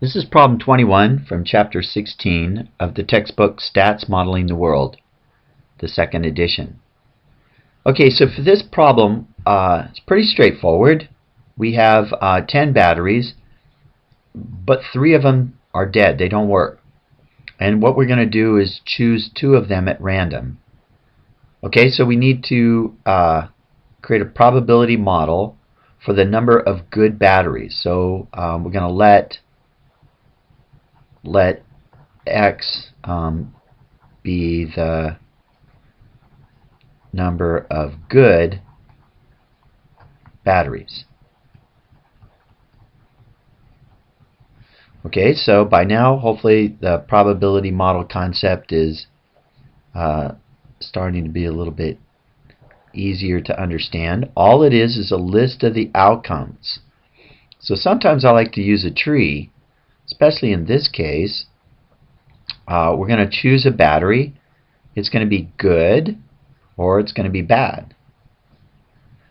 This is problem 21 from chapter 16 of the textbook Stats Modeling the World, the second edition. Okay, so for this problem, it's pretty straightforward. We have 10 batteries, but 3 of them are dead. They don't work. And what we're going to do is choose 2 of them at random. Okay, so we need to create a probability model for the number of good batteries. So we're going to let X be the number of good batteries. Okay, so by now hopefully the probability model concept is starting to be a little bit easier to understand. All it is a list of the outcomes. So sometimes I like to use a tree, especially in this case. We're going to choose a battery. It's going to be good or it's going to be bad.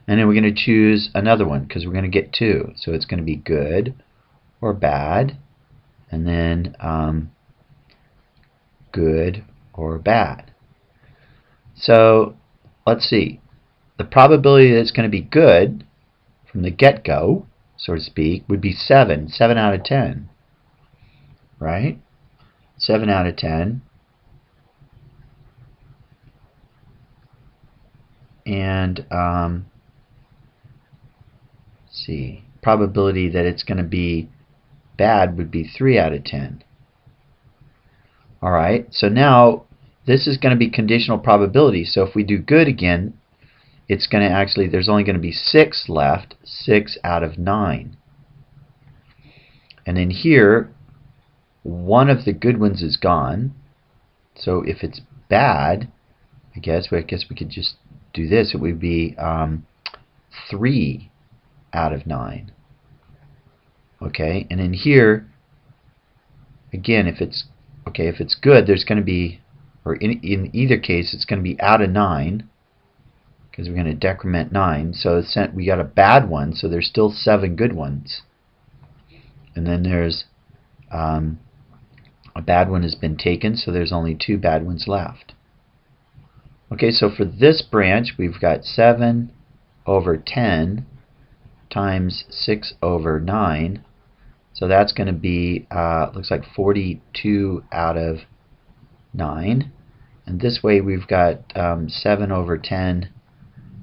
And then we're going to choose another one because we're going to get 2. So it's going to be good or bad, and then good or bad. So let's see. The probability that it's going to be good from the get-go, so to speak, would be 7 out of 10. Right? 7 out of 10. And let's see, probability that it's going to be bad would be 3 out of 10. Alright, so now this is going to be conditional probability. So if we do good again, it's going to actually, there's only going to be 6 left, 6 out of 9. And then here, one of the good ones is gone. So if it's bad, I guess we could just do this. It would be 3 out of 9. Okay, and in here, again, if it's good, there's going to be, or in either case, it's going to be out of 9 because we're going to decrement 9. So we got a bad one, so there's still 7 good ones, and then there's a bad one has been taken, so there's only 2 bad ones left. Okay, so for this branch, we've got 7 over 10 times 6 over 9. So that's going to be, looks like 42 out of 9. And this way we've got 7 over 10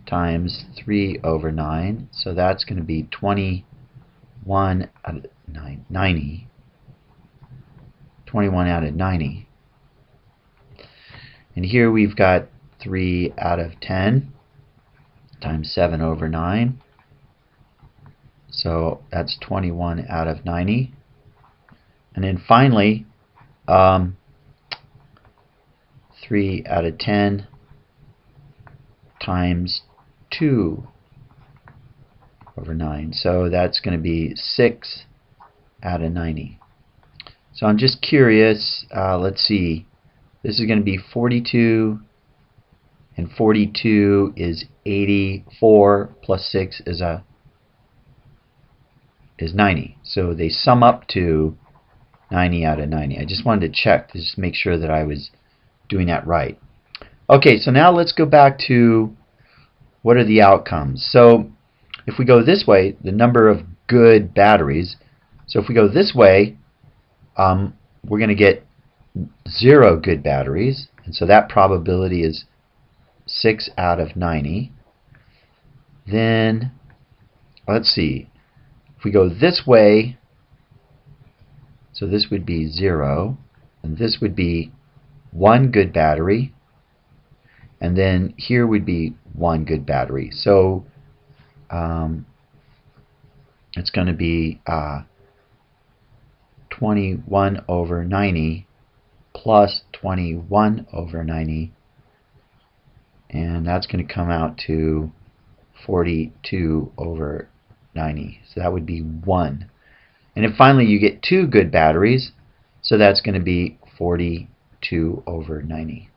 times 3 over 9. So that's going to be 21 out of 90. 21 out of 90. And here we've got 3 out of 10 times 7 over 9. So that's 21 out of 90. And then finally, 3 out of 10 times 2 over 9. So that's going to be 6 out of 90. So I'm just curious, let's see, this is going to be 42, and 42 is 84 plus 6 is 90. So they sum up to 90 out of 90. I just wanted to check to just make sure that I was doing that right. Okay, so now let's go back to what are the outcomes. So if we go this way, the number of good batteries. So if we go this way, we're going to get 0 good batteries, and so that probability is 6 out of 90. Then let's see, if we go this way, so this would be 0, and this would be 1 good battery, and then here would be 1 good battery. So it's going to be 21 over 90 plus 21 over 90, and that's going to come out to 42 over 90. So that would be 1. And then finally you get 2 good batteries, so that's going to be 42 over 90.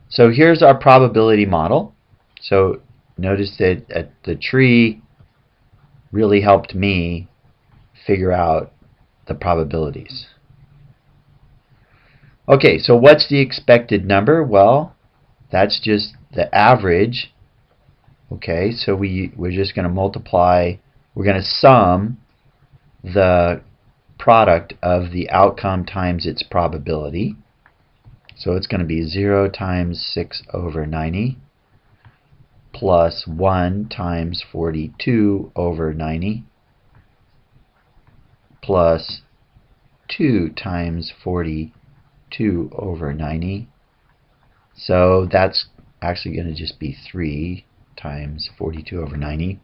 So here's our probability model. So notice that the tree really helped me figure out the probabilities. Okay, so what's the expected number? Well, that's just the average. Okay, so we're just going to multiply, we're going to sum the product of the outcome times its probability. So it's going to be 0 times 6 over 90 plus 1 times 42 over 90 plus 2 times 42 over 90. So that's actually going to just be 3 times 42 over 90.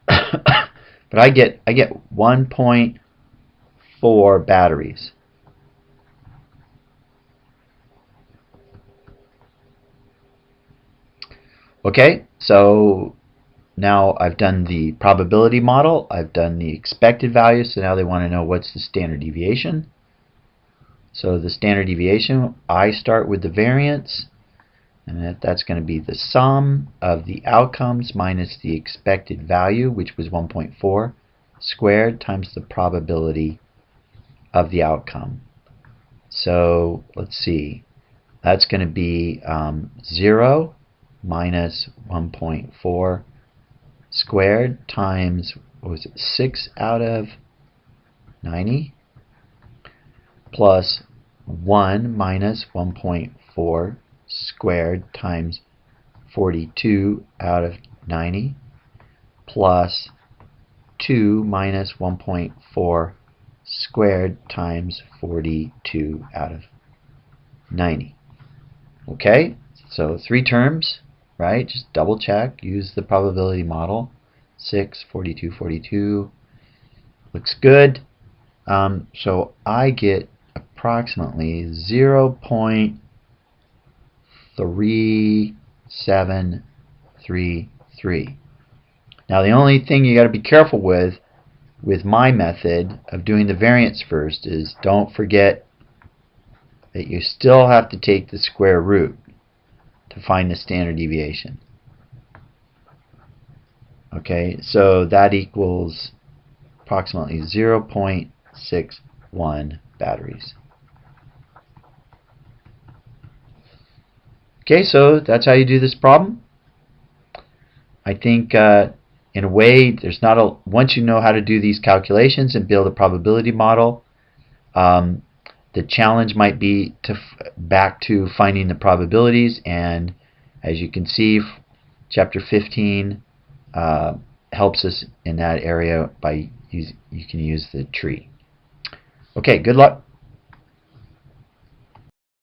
But I get 1.4 batteries. Okay, so now I've done the probability model, I've done the expected value, so now they want to know what's the standard deviation. So the standard deviation, I start with the variance, and that's going to be the sum of the outcomes minus the expected value, which was 1.4, squared times the probability of the outcome. So let's see, that's going to be 0 minus 1.4 squared times, what was it, 6 out of 90 plus 1 minus 1.4 squared times 42 out of 90 plus 2 minus 1.4 squared times 42 out of 90. Okay, so 3 terms, right? Just double check, use the probability model. 6, 42, 42. Looks good. So I get approximately 0.3733. Now the only thing you got to be careful with my method of doing the variance first is don't forget that you still have to take the square root to find the standard deviation. Okay, so that equals approximately 0.61 batteries. Okay, so that's how you do this problem. I think in a way, there's not a, once you know how to do these calculations and build a probability model, the challenge might be to back to finding the probabilities, and as you can see, chapter 15 helps us in that area by you can use the tree. Okay, good luck.